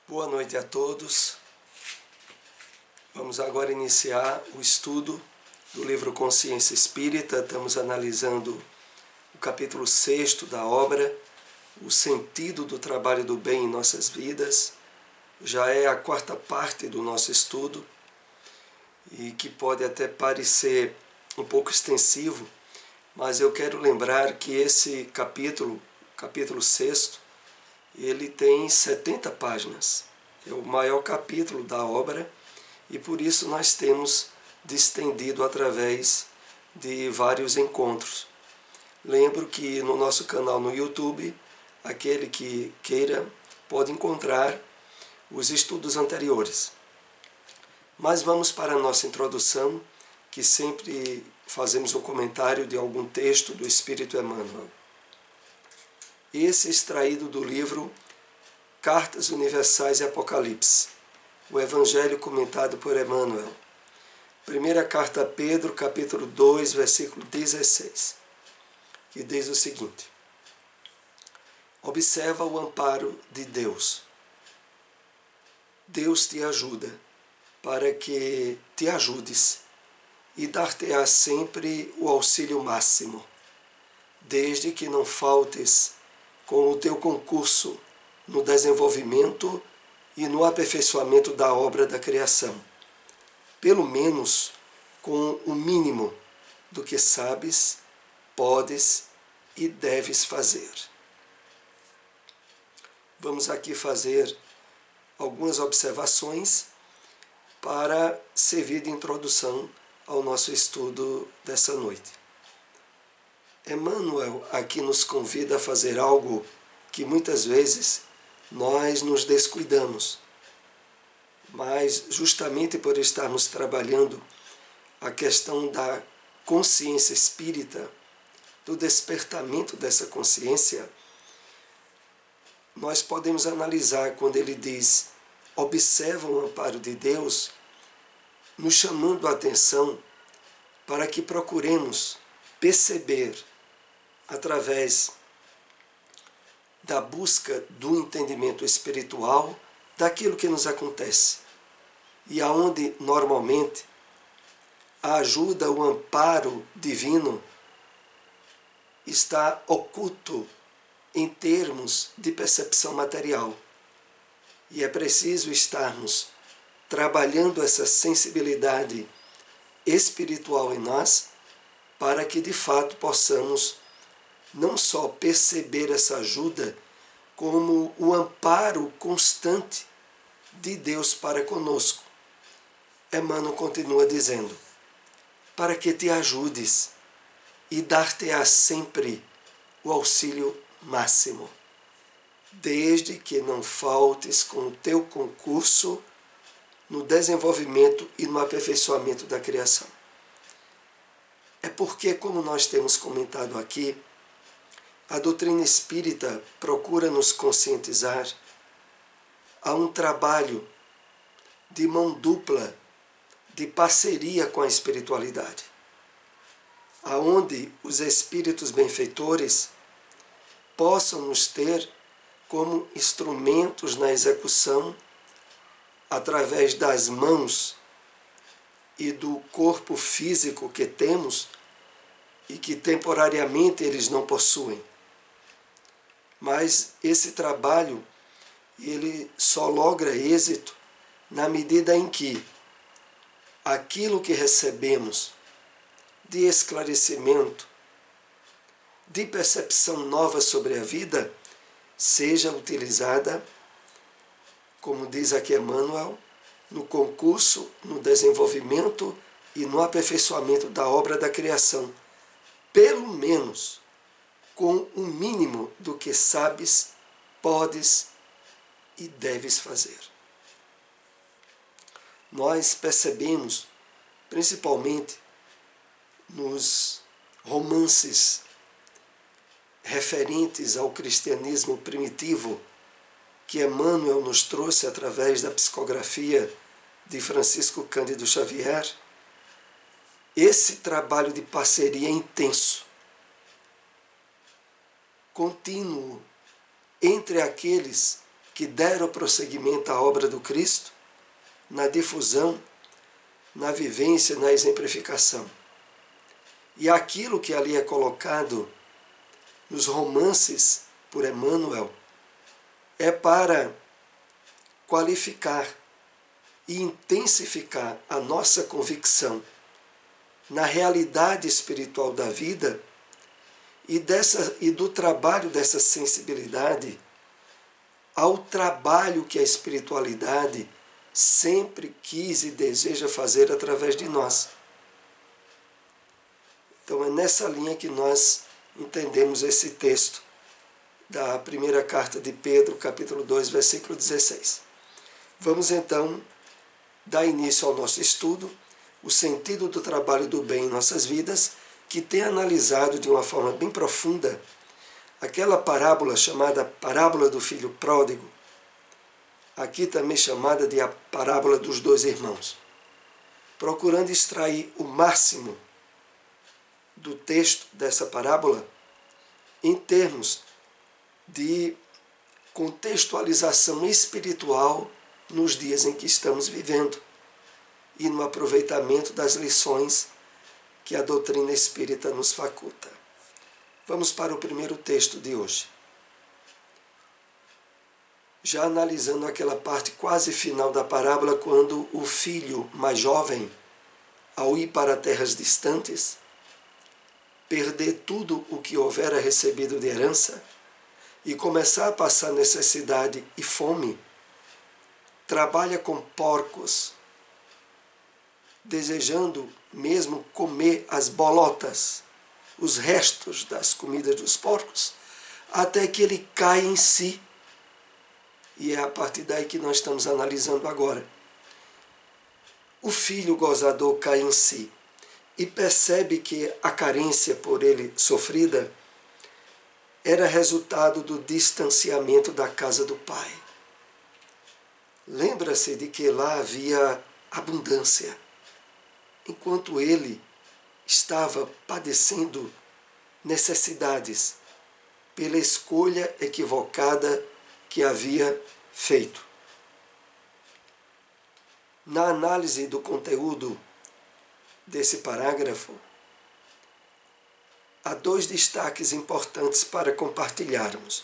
Boa noite a todos. Vamos agora iniciar o estudo do livro Consciência Espírita. Estamos analisando o capítulo 6 da obra, o sentido do trabalho do bem em nossas vidas. Já é a quarta parte do nosso estudo e que pode até parecer um pouco extensivo, mas eu quero lembrar que esse capítulo 6, ele tem 70 páginas. É o maior capítulo da obra e por isso nós temos distendido através de vários encontros. Lembro que no nosso canal no YouTube, aquele que queira pode encontrar os estudos anteriores. Mas vamos para a nossa introdução, que sempre fazemos um comentário de algum texto do Espírito Emmanuel. Esse extraído do livro Cartas Universais e Apocalipse, o Evangelho comentado por Emmanuel. Primeira carta a Pedro, capítulo 2, versículo 16, que diz o seguinte: observa o amparo de Deus. Deus te ajuda para que te ajudes e dar-te-á sempre o auxílio máximo, desde que não faltes com o teu concurso no desenvolvimento e no aperfeiçoamento da obra da criação, pelo menos com o mínimo do que sabes, podes e deves fazer. Vamos aqui fazer algumas observações para servir de introdução ao nosso estudo dessa noite. Emmanuel aqui nos convida a fazer algo que muitas vezes nós nos descuidamos, mas justamente por estarmos trabalhando a questão da consciência espírita, do despertamento dessa consciência, nós podemos analisar quando ele diz observa o amparo de Deus, nos chamando a atenção para que procuremos perceber através da busca do entendimento espiritual daquilo que nos acontece. E aonde normalmente a ajuda, o amparo divino está oculto em termos de percepção material. E é preciso estarmos trabalhando essa sensibilidade espiritual em nós para que de fato possamos não só perceber essa ajuda, como o amparo constante de Deus para conosco. Emmanuel continua dizendo, para que te ajudes e dar-te-á sempre o auxílio máximo, desde que não faltes com o teu concurso no desenvolvimento e no aperfeiçoamento da criação. É porque, como nós temos comentado aqui, a doutrina espírita procura nos conscientizar a um trabalho de mão dupla, de parceria com a espiritualidade, aonde os espíritos benfeitores possam nos ter como instrumentos na execução através das mãos e do corpo físico que temos e que temporariamente eles não possuem. Mas esse trabalho, ele só logra êxito na medida em que aquilo que recebemos de esclarecimento, de percepção nova sobre a vida, seja utilizada, como diz aqui Emmanuel, no concurso, no desenvolvimento e no aperfeiçoamento da obra da criação, pelo menos com o mínimo do que sabes, podes e deves fazer. Nós percebemos, principalmente nos romances referentes ao cristianismo primitivo, que Emmanuel nos trouxe através da psicografia de Francisco Cândido Xavier, esse trabalho de parceria intenso, contínuo, entre aqueles que deram prosseguimento à obra do Cristo, na difusão, na vivência, na exemplificação. E aquilo que ali é colocado nos romances por Emmanuel é para qualificar e intensificar a nossa convicção na realidade espiritual da vida e do trabalho dessa sensibilidade ao trabalho que a espiritualidade sempre quis e deseja fazer através de nós. Então é nessa linha que nós entendemos esse texto da primeira carta de Pedro, capítulo 2, versículo 16. Vamos então dar início ao nosso estudo, o sentido do trabalho do bem em nossas vidas, que tem analisado de uma forma bem profunda aquela parábola chamada parábola do filho pródigo, aqui também chamada de a parábola dos dois irmãos, procurando extrair o máximo do texto dessa parábola em termos de contextualização espiritual nos dias em que estamos vivendo e no aproveitamento das lições que a doutrina espírita nos faculta. Vamos para o primeiro texto de hoje. Já analisando aquela parte quase final da parábola, quando o filho mais jovem, ao ir para terras distantes, perder tudo o que houvera recebido de herança e começar a passar necessidade e fome, trabalha com porcos, desejando mesmo comer as bolotas, os restos das comidas dos porcos, até que ele cai em si. E é a partir daí que nós estamos analisando agora. O filho gozador cai em si e percebe que a carência por ele sofrida era resultado do distanciamento da casa do pai. Lembra-se de que lá havia abundância, enquanto ele estava padecendo necessidades pela escolha equivocada que havia feito. Na análise do conteúdo desse parágrafo, há dois destaques importantes para compartilharmos.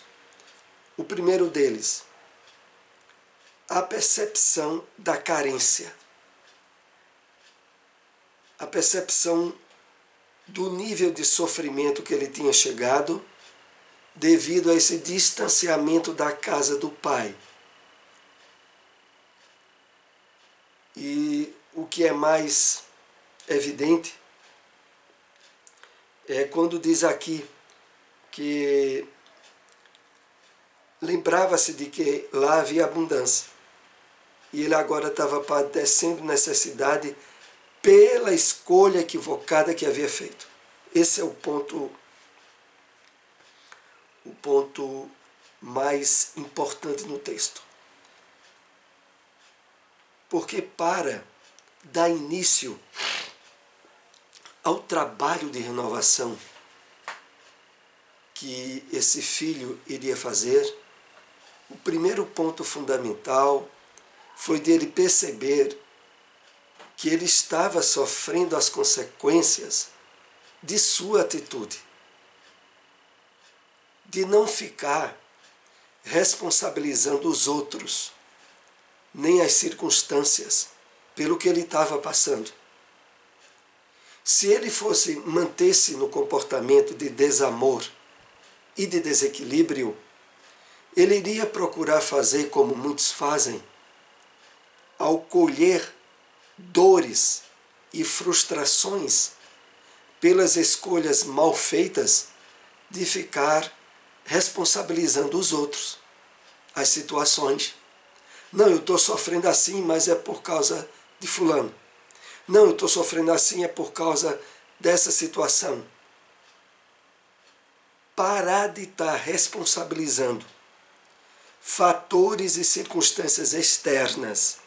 O primeiro deles, a percepção da carência. A percepção do nível de sofrimento que ele tinha chegado devido a esse distanciamento da casa do pai. E o que é mais evidente é quando diz aqui que lembrava-se de que lá havia abundância e ele agora estava padecendo necessidade pela escolha equivocada que havia feito. Esse é o ponto mais importante no texto. Porque para dar início ao trabalho de renovação que esse filho iria fazer, o primeiro ponto fundamental foi dele perceber que ele estava sofrendo as consequências de sua atitude, de não ficar responsabilizando os outros, nem as circunstâncias, pelo que ele estava passando. Se ele fosse manter-se no comportamento de desamor e de desequilíbrio, ele iria procurar fazer como muitos fazem, ao colher dores e frustrações pelas escolhas mal feitas, de ficar responsabilizando os outros, as situações. Não, eu estou sofrendo assim, mas é por causa de fulano. Não, eu estou sofrendo assim, é por causa dessa situação. Parar de estar responsabilizando fatores e circunstâncias externas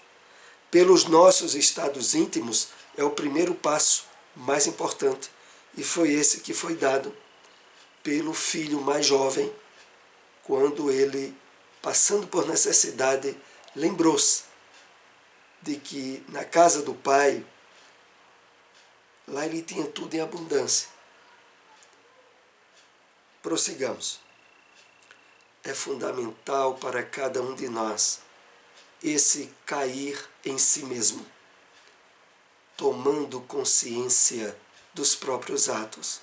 pelos nossos estados íntimos é o primeiro passo mais importante. E foi esse que foi dado pelo filho mais jovem, quando ele passando por necessidade, lembrou-se de que na casa do Pai, lá ele tinha tudo em abundância. Prossigamos. É fundamental para cada um de nós esse cair em si mesmo, tomando consciência dos próprios atos,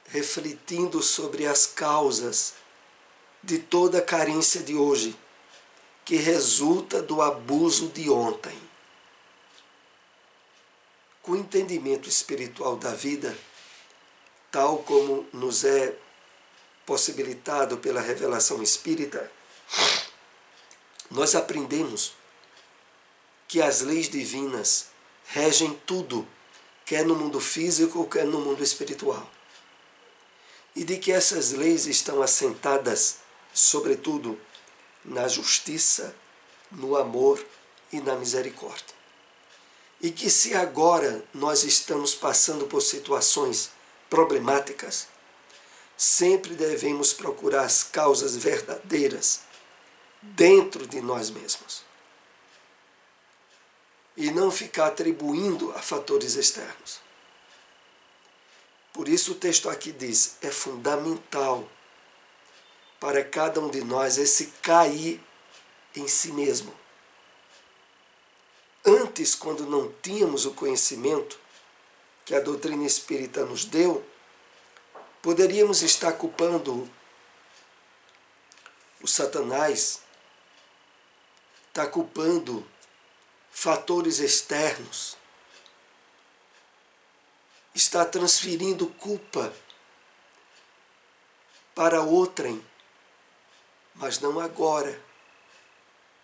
refletindo sobre as causas de toda a carência de hoje, que resulta do abuso de ontem. Com o entendimento espiritual da vida, tal como nos é possibilitado pela revelação espírita, nós aprendemos que as leis divinas regem tudo, quer no mundo físico, quer no mundo espiritual. E de que essas leis estão assentadas, sobretudo, na justiça, no amor e na misericórdia. E que se agora nós estamos passando por situações problemáticas, sempre devemos procurar as causas verdadeiras dentro de nós mesmos. E não ficar atribuindo a fatores externos. Por isso o texto aqui diz, é fundamental para cada um de nós esse cair em si mesmo. Antes, quando não tínhamos o conhecimento que a doutrina espírita nos deu, poderíamos estar culpando o Satanás, estar culpando fatores externos, está transferindo culpa para outrem, mas não agora,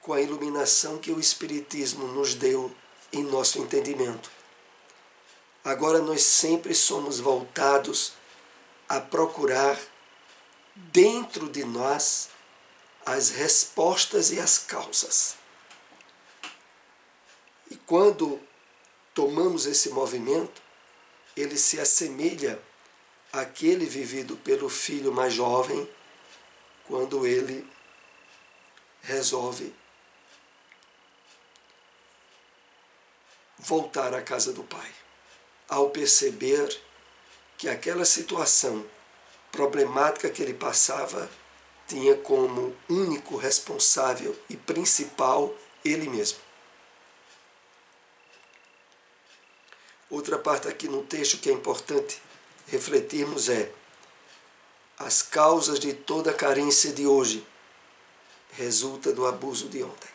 com a iluminação que o Espiritismo nos deu em nosso entendimento. Agora nós sempre somos voltados a procurar dentro de nós as respostas e as causas. E quando tomamos esse movimento, ele se assemelha àquele vivido pelo filho mais jovem, quando ele resolve voltar à casa do pai, ao perceber que aquela situação problemática que ele passava tinha como único responsável e principal ele mesmo. Outra parte aqui no texto que é importante refletirmos é: as causas de toda a carência de hoje resulta do abuso de ontem.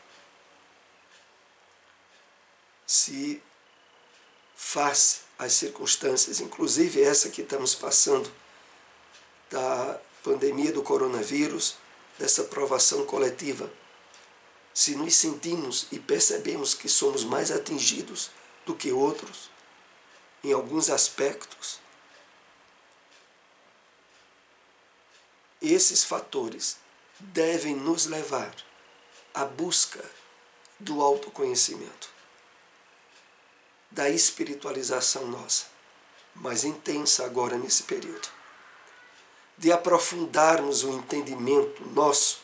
Se face às circunstâncias, inclusive essa que estamos passando, da pandemia do coronavírus, dessa provação coletiva, se nos sentimos e percebemos que somos mais atingidos do que outros, em alguns aspectos, esses fatores devem nos levar à busca do autoconhecimento, da espiritualização nossa, mais intensa agora nesse período, de aprofundarmos o entendimento nosso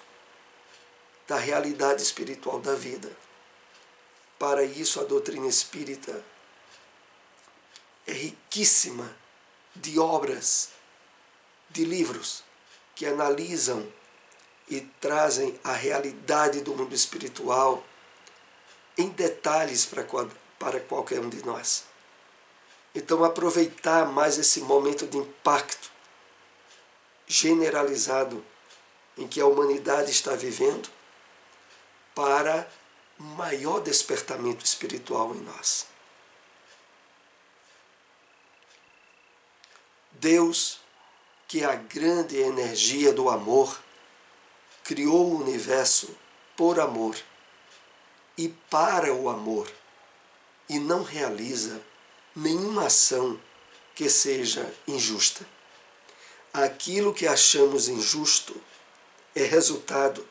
da realidade espiritual da vida. Para isso a doutrina espírita é riquíssima de obras, de livros que analisam e trazem a realidade do mundo espiritual em detalhes para qualquer um de nós. Então, aproveitar mais esse momento de impacto generalizado em que a humanidade está vivendo para um maior despertamento espiritual em nós. Deus, que é a grande energia do amor, criou o universo por amor e para o amor, e não realiza nenhuma ação que seja injusta. Aquilo que achamos injusto é resultado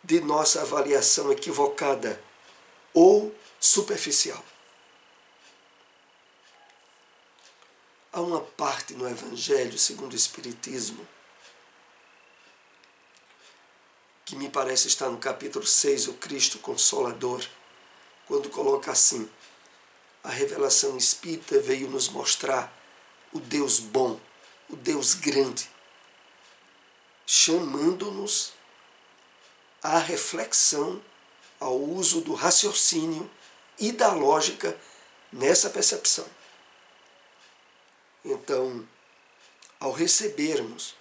de nossa avaliação equivocada ou superficial. Há uma parte no Evangelho segundo o Espiritismo que me parece estar no capítulo 6, o Cristo Consolador, quando coloca assim: a revelação espírita veio nos mostrar o Deus bom, o Deus grande, chamando-nos à reflexão, ao uso do raciocínio e da lógica nessa percepção. Então, ao recebermos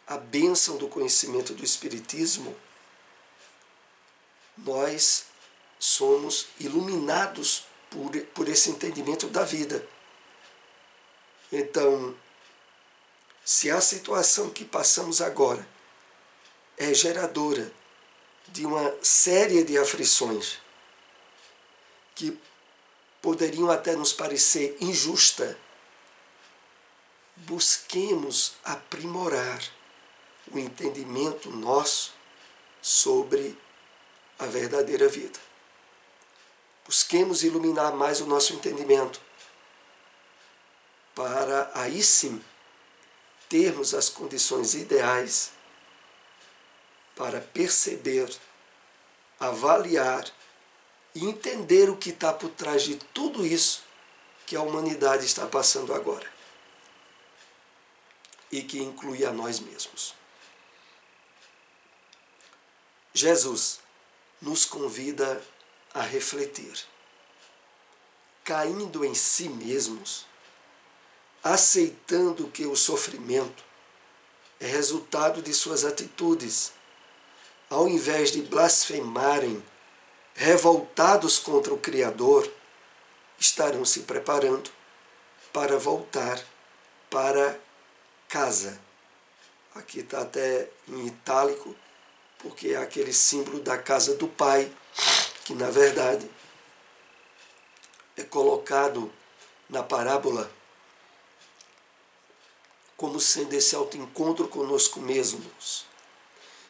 a bênção do conhecimento do Espiritismo, nós somos iluminados por esse entendimento da vida. Então, se a situação que passamos agora é geradora de uma série de aflições que poderiam até nos parecer injusta, busquemos aprimorar o entendimento nosso sobre a verdadeira vida. Busquemos iluminar mais o nosso entendimento, para aí sim termos as condições ideais para perceber, avaliar e entender o que está por trás de tudo isso que a humanidade está passando agora e que inclui a nós mesmos. Jesus nos convida a refletir, caindo em si mesmos, aceitando que o sofrimento é resultado de suas atitudes, ao invés de blasfemarem, revoltados contra o Criador, estarão se preparando para voltar para casa. Aqui está até em itálico, porque é aquele símbolo da casa do Pai, que na verdade é colocado na parábola como sendo esse autoencontro conosco mesmos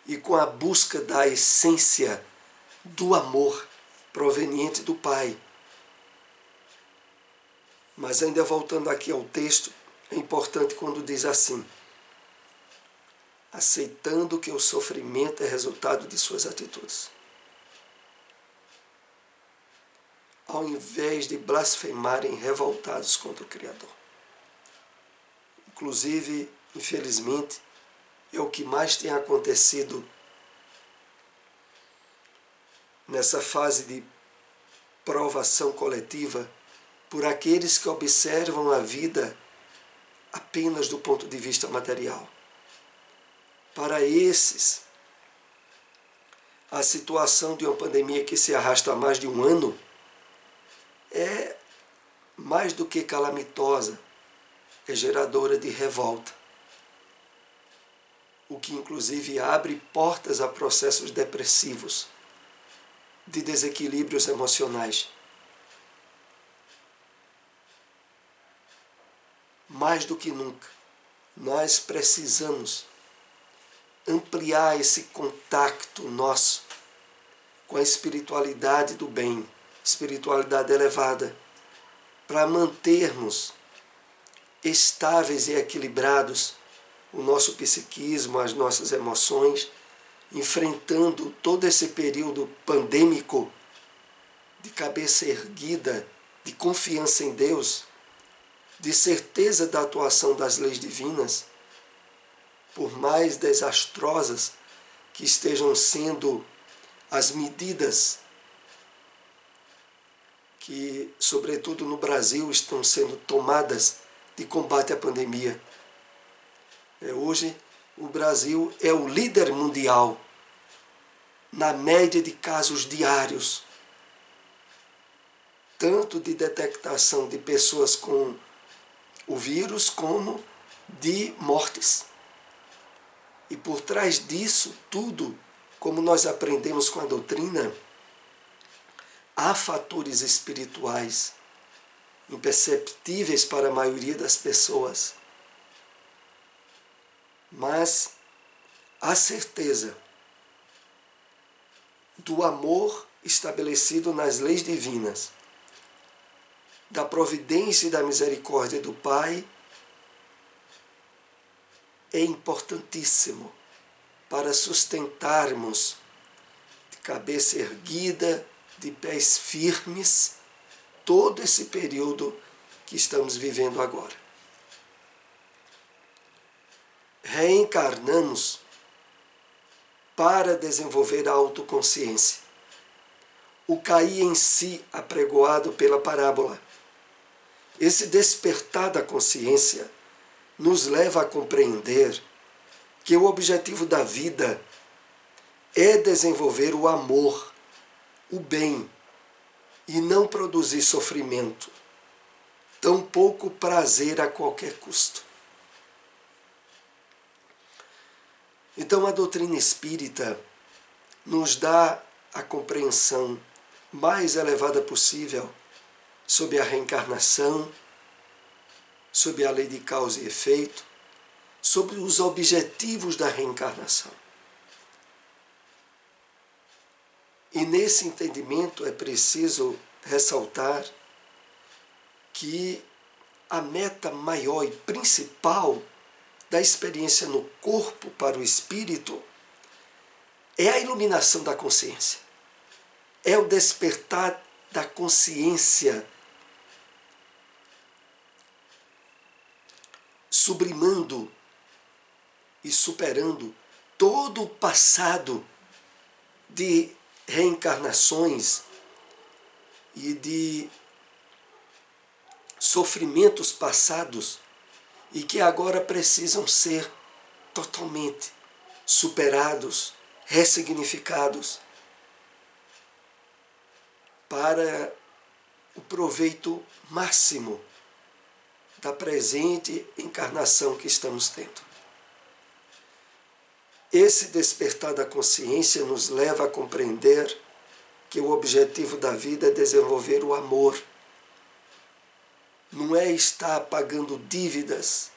e com a busca da essência do amor proveniente do Pai. Mas ainda voltando aqui ao texto, é importante quando diz assim: aceitando que o sofrimento é resultado de suas atitudes. Ao invés de blasfemarem revoltados contra o Criador. Inclusive, infelizmente, é o que mais tem acontecido nessa fase de provação coletiva por aqueles que observam a vida apenas do ponto de vista material. Para esses, a situação de uma pandemia que se arrasta há mais de um ano é mais do que calamitosa, é geradora de revolta, o que inclusive abre portas a processos depressivos, de desequilíbrios emocionais. Mais do que nunca, nós precisamos ampliar esse contato nosso com a espiritualidade do bem, espiritualidade elevada, para mantermos estáveis e equilibrados o nosso psiquismo, as nossas emoções, enfrentando todo esse período pandêmico de cabeça erguida, de confiança em Deus, de certeza da atuação das leis divinas, por mais desastrosas que estejam sendo as medidas que, sobretudo no Brasil, estão sendo tomadas de combate à pandemia. Hoje, o Brasil é o líder mundial na média de casos diários, tanto de detectação de pessoas com o vírus, como de mortes. E por trás disso tudo, como nós aprendemos com a doutrina, há fatores espirituais imperceptíveis para a maioria das pessoas. Mas a certeza do amor estabelecido nas leis divinas, da providência e da misericórdia do Pai, é importantíssimo para sustentarmos de cabeça erguida, de pés firmes, todo esse período que estamos vivendo agora. Reencarnamos para desenvolver a autoconsciência. O cair em si apregoado pela parábola. Esse despertar da consciência nos leva a compreender que o objetivo da vida é desenvolver o amor, o bem, e não produzir sofrimento, tampouco prazer a qualquer custo. Então a doutrina espírita nos dá a compreensão mais elevada possível sobre a reencarnação, sobre a lei de causa e efeito, sobre os objetivos da reencarnação. E nesse entendimento é preciso ressaltar que a meta maior e principal da experiência no corpo para o espírito é a iluminação da consciência. É o despertar da consciência, sublimando e superando todo o passado de reencarnações e de sofrimentos passados e que agora precisam ser totalmente superados, ressignificados para o proveito máximo da presente encarnação que estamos tendo. Esse despertar da consciência nos leva a compreender que o objetivo da vida é desenvolver o amor. Não é estar pagando dívidas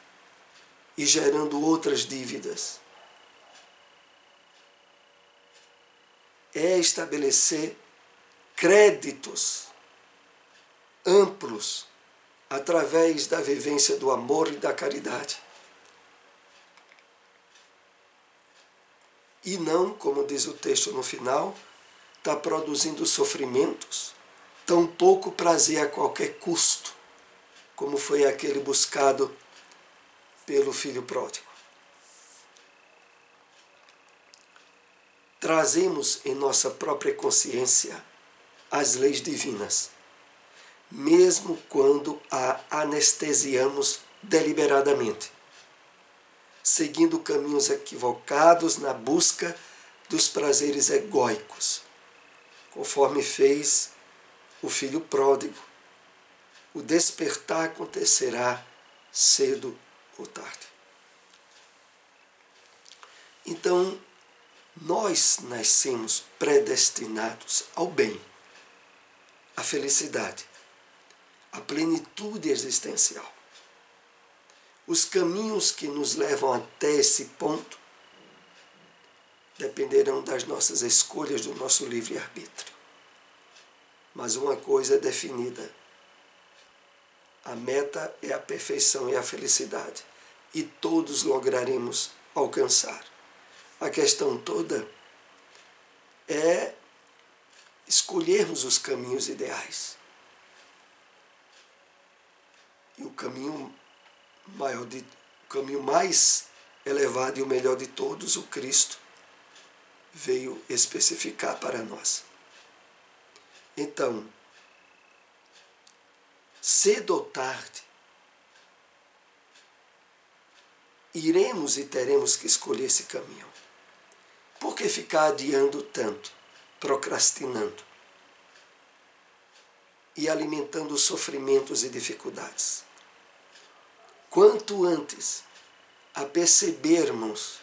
e gerando outras dívidas. É estabelecer créditos amplos através da vivência do amor e da caridade. E não, como diz o texto no final, está produzindo sofrimentos, tampouco prazer a qualquer custo, como foi aquele buscado pelo filho pródigo. Trazemos em nossa própria consciência as leis divinas, mesmo quando a anestesiamos deliberadamente, seguindo caminhos equivocados na busca dos prazeres egóicos, conforme fez o filho pródigo. O despertar acontecerá cedo ou tarde. Então, nós nascemos predestinados ao bem, à felicidade, à plenitude existencial. Os caminhos que nos levam até esse ponto dependerão das nossas escolhas, do nosso livre-arbítrio. Mas uma coisa é definida: a meta é a perfeição e a felicidade, e todos lograremos alcançar. A questão toda é escolhermos os caminhos ideais. E o caminho mais elevado e o melhor de todos, o Cristo, veio especificar para nós. Então, cedo ou tarde, iremos e teremos que escolher esse caminho. Por que ficar adiando tanto, procrastinando e alimentando sofrimentos e dificuldades? Quanto antes apercebermos,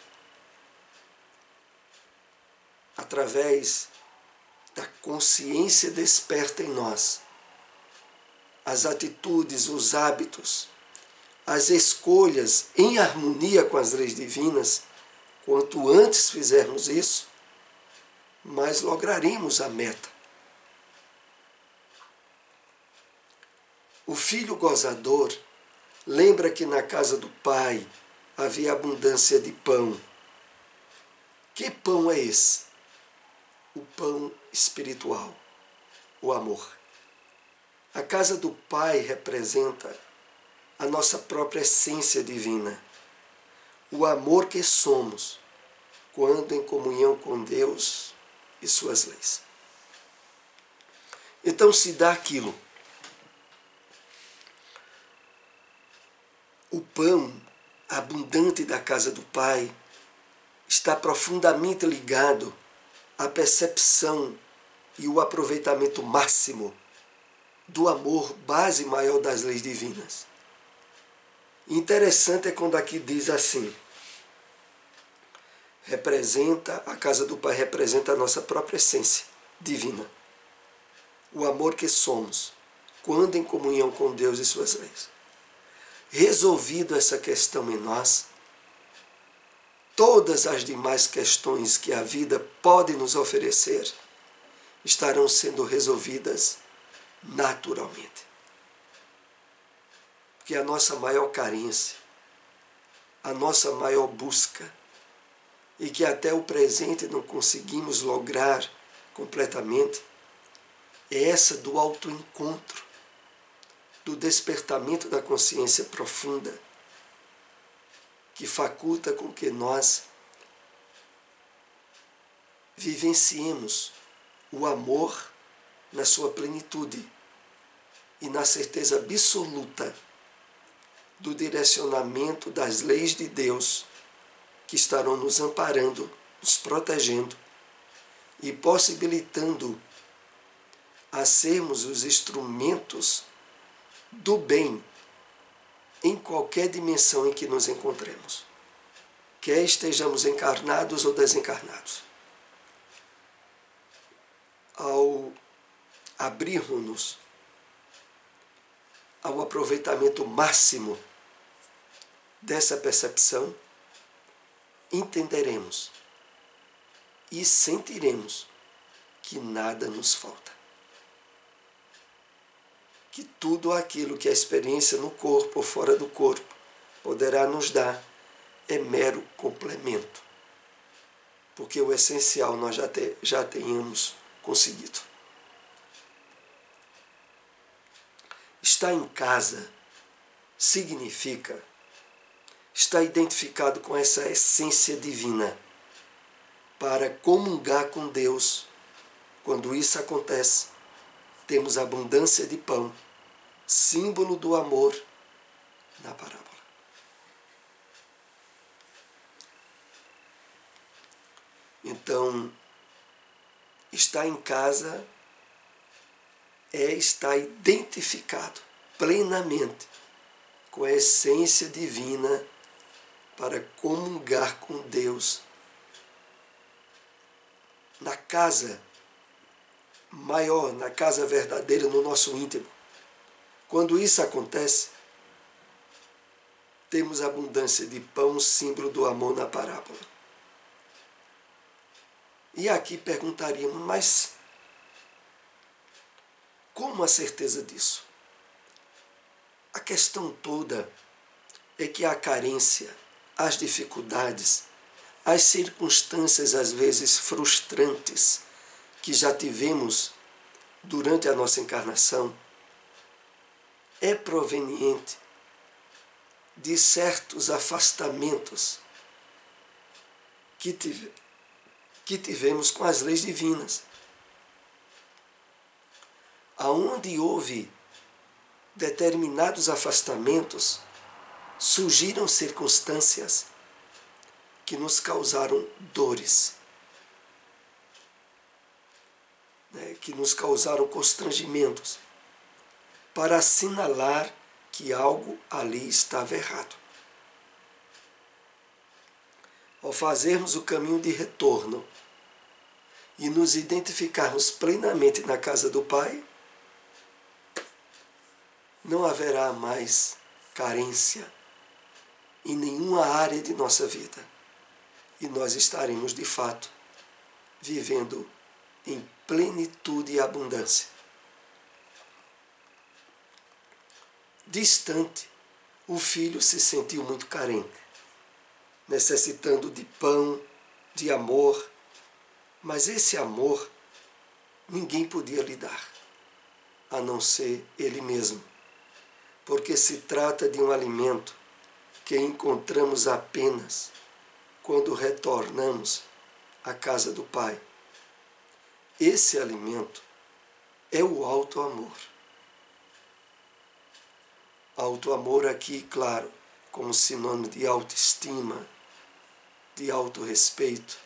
através da consciência desperta em nós, as atitudes, os hábitos, as escolhas em harmonia com as leis divinas, quanto antes fizermos isso, mais lograremos a meta. O filho gozador lembra que na casa do pai havia abundância de pão. Que pão é esse? O pão espiritual, o amor. A casa do Pai representa a nossa própria essência divina, o amor que somos quando em comunhão com Deus e suas leis. Então se dá aquilo. O pão abundante da casa do Pai está profundamente ligado à percepção e o aproveitamento máximo do amor, base maior das leis divinas. Interessante é quando aqui diz assim: a casa do Pai representa a nossa própria essência divina, o amor que somos quando em comunhão com Deus e suas leis. Resolvido essa questão em nós, todas as demais questões que a vida pode nos oferecer estarão sendo resolvidas naturalmente. Porque a nossa maior carência, a nossa maior busca, e que até o presente não conseguimos lograr completamente, é essa do autoencontro, do despertamento da consciência profunda, que faculta com que nós vivenciemos o amor na sua plenitude e na certeza absoluta do direcionamento das leis de Deus que estarão nos amparando, nos protegendo e possibilitando a sermos os instrumentos do bem em qualquer dimensão em que nos encontremos, quer estejamos encarnados ou desencarnados. Ao abrirmos-nos ao aproveitamento máximo dessa percepção, entenderemos e sentiremos que nada nos falta. Que tudo aquilo que a experiência no corpo ou fora do corpo poderá nos dar é mero complemento, porque o essencial nós já tenhamos conseguido. Estar em casa significa estar identificado com essa essência divina para comungar com Deus. Quando isso acontece, temos abundância de pão, símbolo do amor na parábola. Então, estar em casa é estar identificado plenamente com a essência divina para comungar com Deus na casa maior, na casa verdadeira, no nosso íntimo. Quando isso acontece, temos abundância de pão, símbolo do amor na parábola. E aqui perguntaríamos, mas como a certeza disso? A questão toda é que a carência, as dificuldades, as circunstâncias às vezes frustrantes que já tivemos durante a nossa encarnação é proveniente de certos afastamentos que tivemos com as leis divinas. Aonde houve determinados afastamentos, surgiram circunstâncias que nos causaram dores, que nos causaram constrangimentos, para assinalar que algo ali estava errado. Ao fazermos o caminho de retorno e nos identificarmos plenamente na casa do Pai, não haverá mais carência em nenhuma área de nossa vida. E nós estaremos, de fato, vivendo em plenitude e abundância. Distante, o filho se sentiu muito carente, necessitando de pão, de amor, mas esse amor ninguém podia lhe dar, a não ser Ele mesmo, porque se trata de um alimento que encontramos apenas quando retornamos à casa do Pai. Esse alimento é o alto amor. Alto amor aqui, claro, como sinônimo de autoestima, de autorrespeito,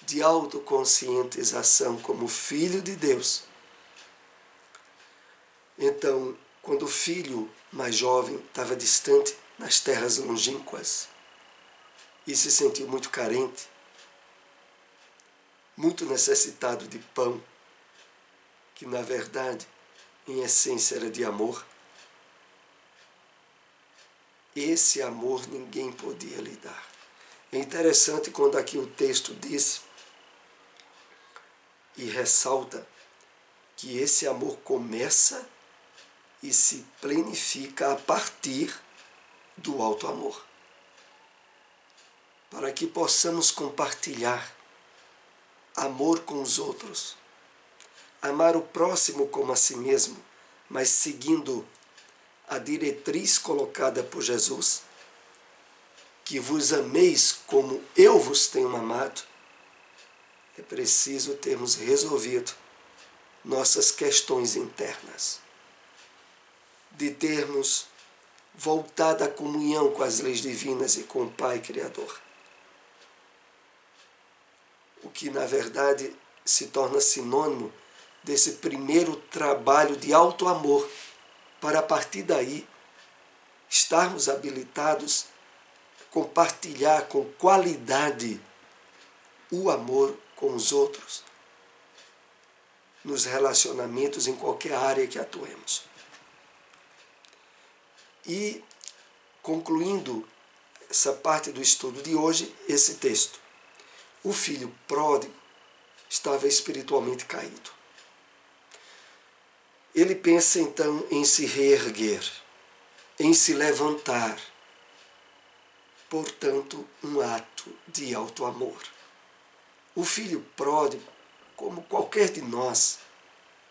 de autoconscientização como filho de Deus. Então, quando o filho mais jovem estava distante nas terras longínquas e se sentiu muito carente, muito necessitado de pão, que na verdade, em essência, era de amor, esse amor ninguém podia lhe dar. É interessante quando aqui o texto diz e ressalta que esse amor começa e se plenifica a partir do alto amor. Para que possamos compartilhar amor com os outros, amar o próximo como a si mesmo, mas seguindo a diretriz colocada por Jesus, que vos ameis como eu vos tenho amado, é preciso termos resolvido nossas questões internas, de termos voltado à comunhão com as leis divinas e com o Pai Criador. O que, na verdade, se torna sinônimo desse primeiro trabalho de alto amor, para a partir daí estarmos habilitados a compartilhar com qualidade o amor com os outros, nos relacionamentos em qualquer área que atuemos. E, concluindo essa parte do estudo de hoje, esse texto. O filho pródigo estava espiritualmente caído. Ele pensa então em se reerguer, em se levantar. Portanto, um ato de alto amor. O filho pródigo, como qualquer de nós,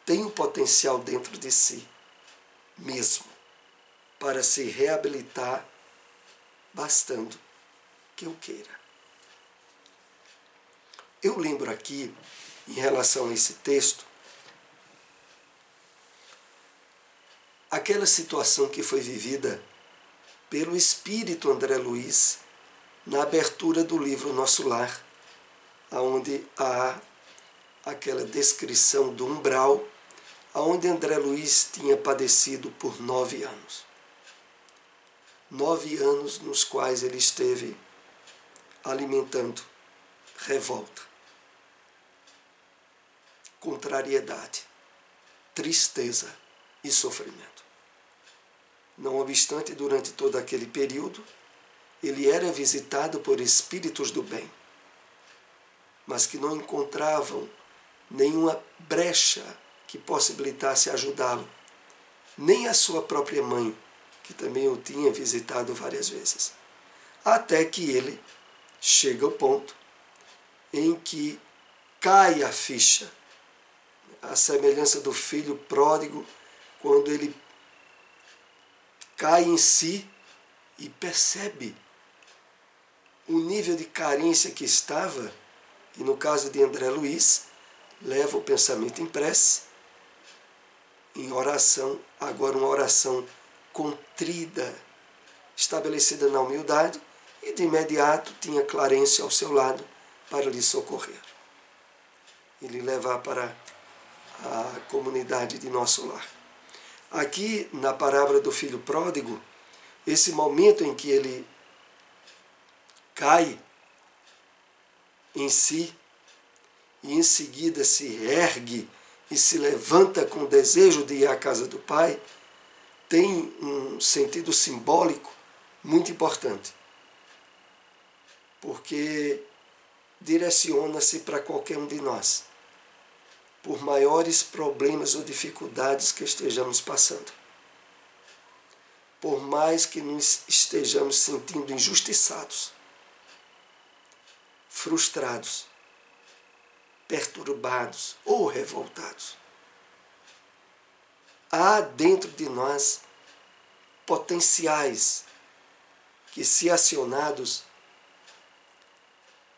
tem um potencial dentro de si mesmo para se reabilitar, bastando que eu queira. Eu lembro aqui, em relação a esse texto, aquela situação que foi vivida pelo espírito André Luiz na abertura do livro Nosso Lar, onde há aquela descrição do umbral, onde André Luiz tinha padecido por 9 anos. 9 anos nos quais ele esteve alimentando revolta, contrariedade, tristeza e sofrimento. Não obstante, durante todo aquele período, ele era visitado por espíritos do bem, mas que não encontravam nenhuma brecha que possibilitasse ajudá-lo, nem a sua própria mãe, que também o tinha visitado várias vezes. Até que ele chega ao ponto em que cai a ficha, a semelhança do filho pródigo, quando ele cai em si e percebe o nível de carência que estava, e no caso de André Luiz, leva o pensamento em prece, em oração, agora uma oração contrida, estabelecida na humildade, e de imediato tinha Clarência ao seu lado para lhe socorrer e lhe levar para a comunidade de Nosso Lar. Aqui, na parábola do filho pródigo, esse momento em que ele cai em si e em seguida se ergue e se levanta com o desejo de ir à casa do Pai, tem um sentido simbólico muito importante, porque direciona-se para qualquer um de nós, por maiores problemas ou dificuldades que estejamos passando, por mais que nos estejamos sentindo injustiçados, frustrados, perturbados ou revoltados. Há dentro de nós potenciais que, se acionados,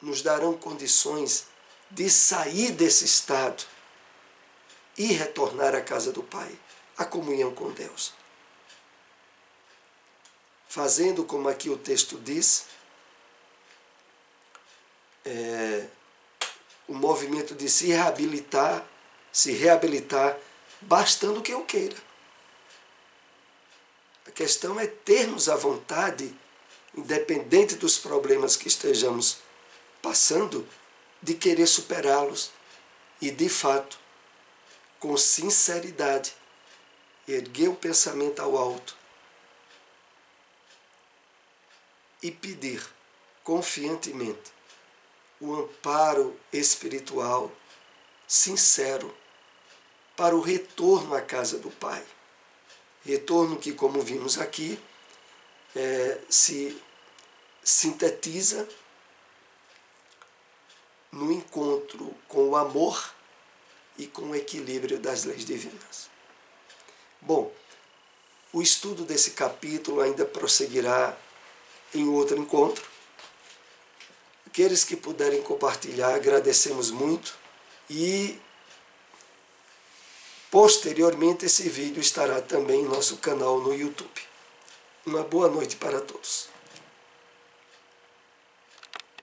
nos darão condições de sair desse estado e retornar à casa do Pai, à comunhão com Deus. Fazendo como aqui o texto diz, o movimento de se reabilitar, bastando que eu queira. A questão é termos a vontade, independente dos problemas que estejamos passando, de querer superá-los e, de fato, com sinceridade, erguer o pensamento ao alto e pedir confiantemente o amparo espiritual sincero para o retorno à casa do Pai. Retorno que, como vimos aqui, se sintetiza no encontro com o amor e com o equilíbrio das leis divinas. Bom, o estudo desse capítulo ainda prosseguirá em outro encontro. Aqueles que puderem compartilhar, agradecemos muito, e posteriormente esse vídeo estará também em nosso canal no YouTube. Uma boa noite para todos.